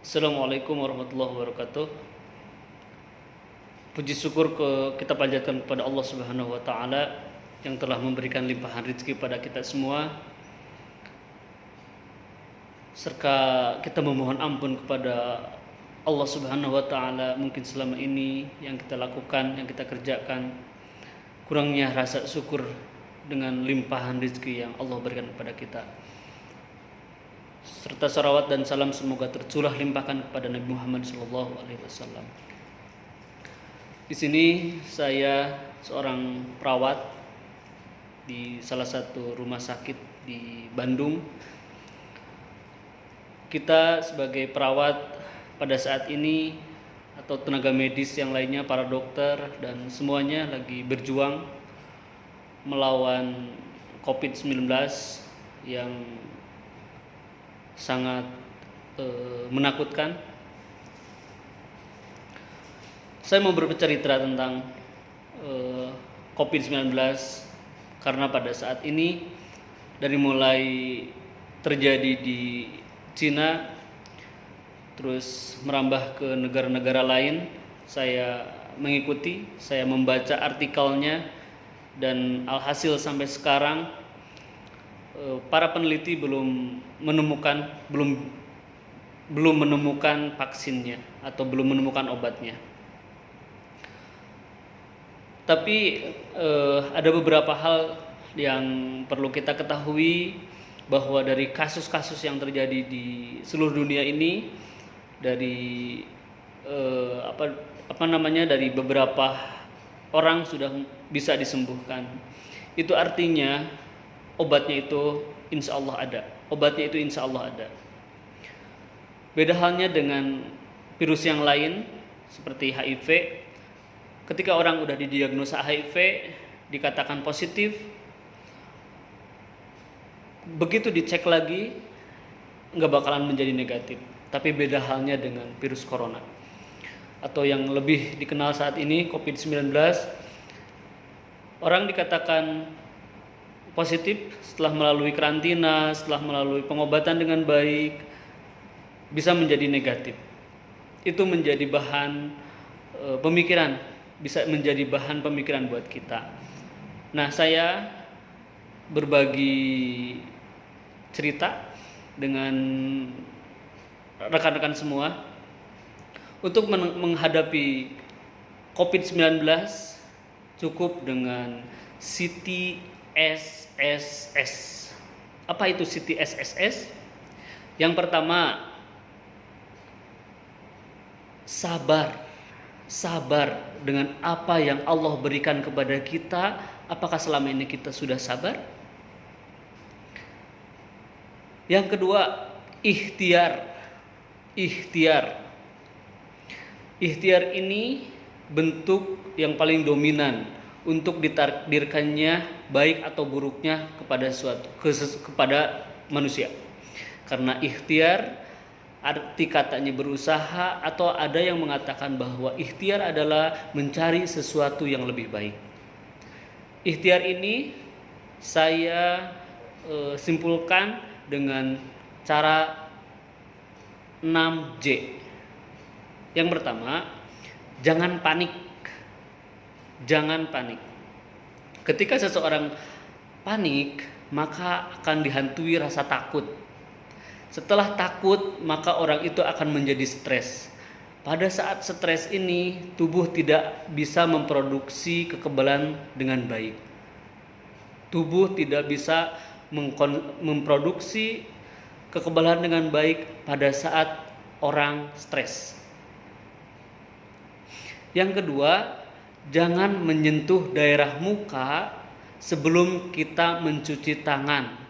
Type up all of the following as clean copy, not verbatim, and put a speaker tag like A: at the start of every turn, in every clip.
A: Assalamualaikum warahmatullahi wabarakatuh. Puji syukur kita panjatkan kepada Allah Subhanahu wa taala yang telah memberikan limpahan rezeki pada kita semua. Serta kita memohon ampun kepada Allah Subhanahu wa taala mungkin selama ini yang kita lakukan, yang kita kerjakan kurangnya rasa syukur dengan limpahan rezeki yang Allah berikan kepada kita. Serta salawat dan salam semoga tercurah limpahkan kepada Nabi Muhammad SAW. Di sini saya seorang perawat di salah satu rumah sakit di Bandung. Kita sebagai perawat pada saat ini atau tenaga medis yang lainnya, para dokter dan semuanya lagi berjuang melawan COVID-19 yang sangat menakutkan. Saya mau bercerita tentang COVID-19 karena pada saat ini dari mulai terjadi di Cina terus merambah ke negara-negara lain, saya mengikuti, saya membaca artikelnya, dan alhasil sampai sekarang para peneliti belum menemukan vaksinnya atau belum menemukan obatnya. Tapi ada beberapa hal yang perlu kita ketahui, bahwa dari kasus-kasus yang terjadi di seluruh dunia ini, dari dari beberapa orang sudah bisa disembuhkan. Itu artinya obatnya itu insya Allah ada. Obatnya itu insya Allah ada. Beda halnya dengan virus yang lain seperti HIV. Ketika orang udah didiagnosa HIV, dikatakan positif, begitu dicek lagi nggak bakalan menjadi negatif. Tapi beda halnya dengan virus corona atau yang lebih dikenal saat ini COVID-19. Orang dikatakan positif setelah melalui karantina, setelah melalui pengobatan dengan baik, bisa menjadi negatif. Itu menjadi bahan pemikiran, bisa menjadi bahan pemikiran buat kita. Nah, saya berbagi cerita dengan rekan-rekan semua untuk menghadapi COVID-19 cukup dengan CTSSS. Apa itu CTSSS? Yang pertama, sabar dengan apa yang Allah berikan kepada kita. Apakah selama ini kita sudah sabar? Yang kedua, ikhtiar ini bentuk yang paling dominan untuk ditakdirkannya baik atau buruknya kepada manusia. Karena ikhtiar arti katanya berusaha, atau ada yang mengatakan bahwa ikhtiar adalah mencari sesuatu yang lebih baik. Ikhtiar ini saya simpulkan dengan cara 6J. Yang pertama, jangan panik. Ketika seseorang panik, maka akan dihantui rasa takut. Setelah takut, maka orang itu akan menjadi stres. Pada saat stres ini, tubuh tidak bisa memproduksi kekebalan dengan baik. Tubuh tidak bisa memproduksi kekebalan dengan baik pada saat orang stres. Yang kedua, jangan menyentuh daerah muka sebelum kita mencuci tangan,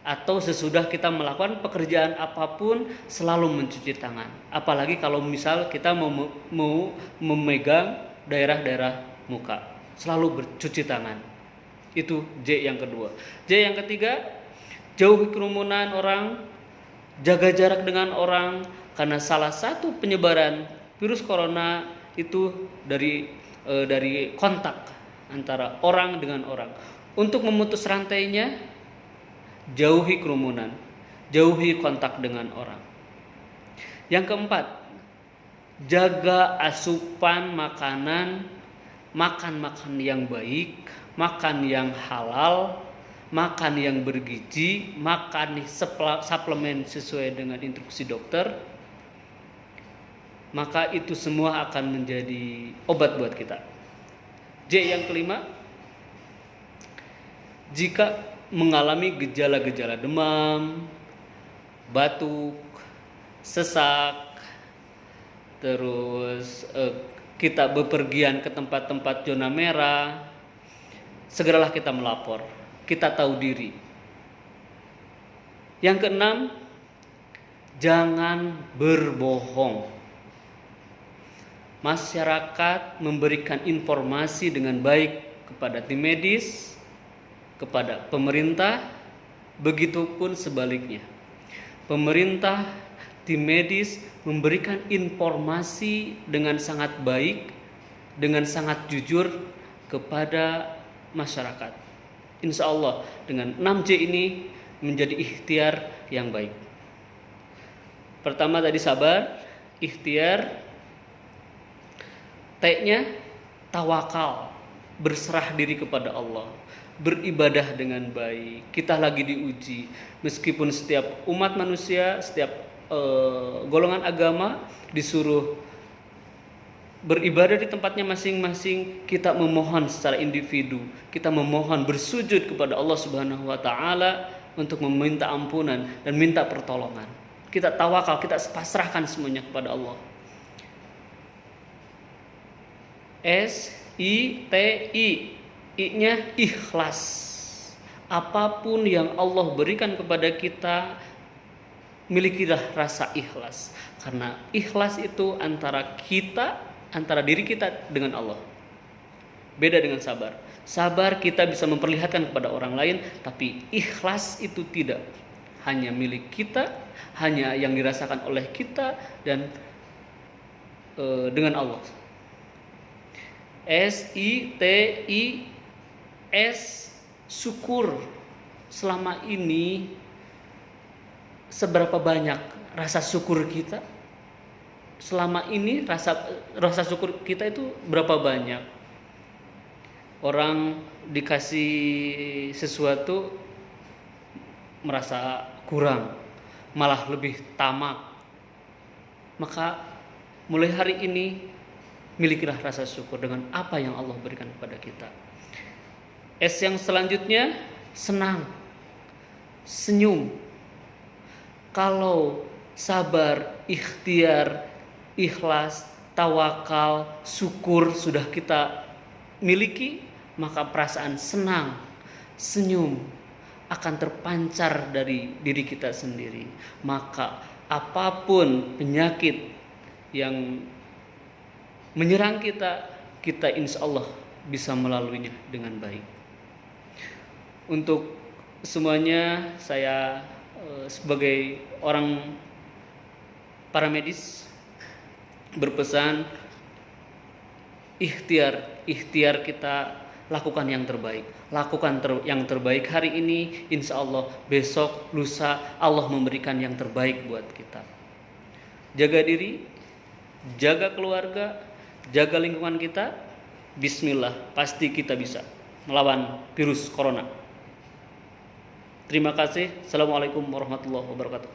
A: atau sesudah kita melakukan pekerjaan apapun selalu mencuci tangan. Apalagi kalau misal kita mau memegang daerah-daerah muka, selalu bercuci tangan. Itu J yang kedua. J yang ketiga, jauhi kerumunan orang, jaga jarak dengan orang, karena salah satu penyebaran virus corona itu dari kontak antara orang dengan orang. Untuk memutus rantainya, jauhi kerumunan, jauhi kontak dengan orang. Yang keempat, jaga asupan makanan, makan yang baik, makan yang halal, makan yang bergizi, makan suplemen sesuai dengan instruksi dokter. Maka itu semua akan menjadi obat buat kita. J yang kelima, jika mengalami gejala-gejala demam, batuk, sesak, terus kita bepergian ke tempat-tempat zona merah, segeralah kita melapor, kita tahu diri. Yang keenam, jangan berbohong. Masyarakat memberikan informasi dengan baik kepada tim medis, kepada pemerintah, begitupun sebaliknya. Pemerintah, tim medis memberikan informasi dengan sangat baik, dengan sangat jujur kepada masyarakat. Insya Allah dengan 6J ini menjadi ikhtiar yang baik. Pertama tadi sabar, ikhtiar. T-nya tawakal, berserah diri kepada Allah, beribadah dengan baik. Kita lagi diuji, meskipun setiap umat manusia, setiap golongan agama disuruh beribadah di tempatnya masing-masing, kita memohon secara individu, kita memohon bersujud kepada Allah Subhanahu wa taala untuk meminta ampunan dan minta pertolongan. Kita tawakal, kita pasrahkan semuanya kepada Allah. S-I-T-I, I-nya ikhlas. Apapun yang Allah berikan kepada kita, milikilah rasa ikhlas. Karena ikhlas itu antara diri kita dengan Allah. Beda dengan sabar. Sabar kita bisa memperlihatkan kepada orang lain, tapi ikhlas itu tidak. Hanya milik kita, hanya yang dirasakan oleh kita dan dengan Allah. S-I-T-I-S, syukur. Selama ini seberapa banyak rasa syukur kita? Selama ini rasa syukur kita itu berapa banyak? Orang dikasih sesuatu merasa kurang, malah lebih tamak. Maka mulai hari ini milikilah rasa syukur dengan apa yang Allah berikan kepada kita. S yang selanjutnya, senang, senyum. Kalau sabar, ikhtiar, ikhlas, tawakal, syukur sudah kita miliki, maka perasaan senang, senyum akan terpancar dari diri kita sendiri. Maka apapun penyakit yang menyerang kita insya Allah bisa melaluinya dengan baik. Untuk semuanya, saya sebagai orang paramedis berpesan, ikhtiar kita lakukan yang terbaik. Lakukan yang terbaik hari ini, insya Allah besok, lusa Allah memberikan yang terbaik buat kita. Jaga diri, jaga keluarga, jaga lingkungan kita. Bismillah, pasti kita bisa melawan virus corona. Terima kasih. Assalamualaikum warahmatullahi wabarakatuh.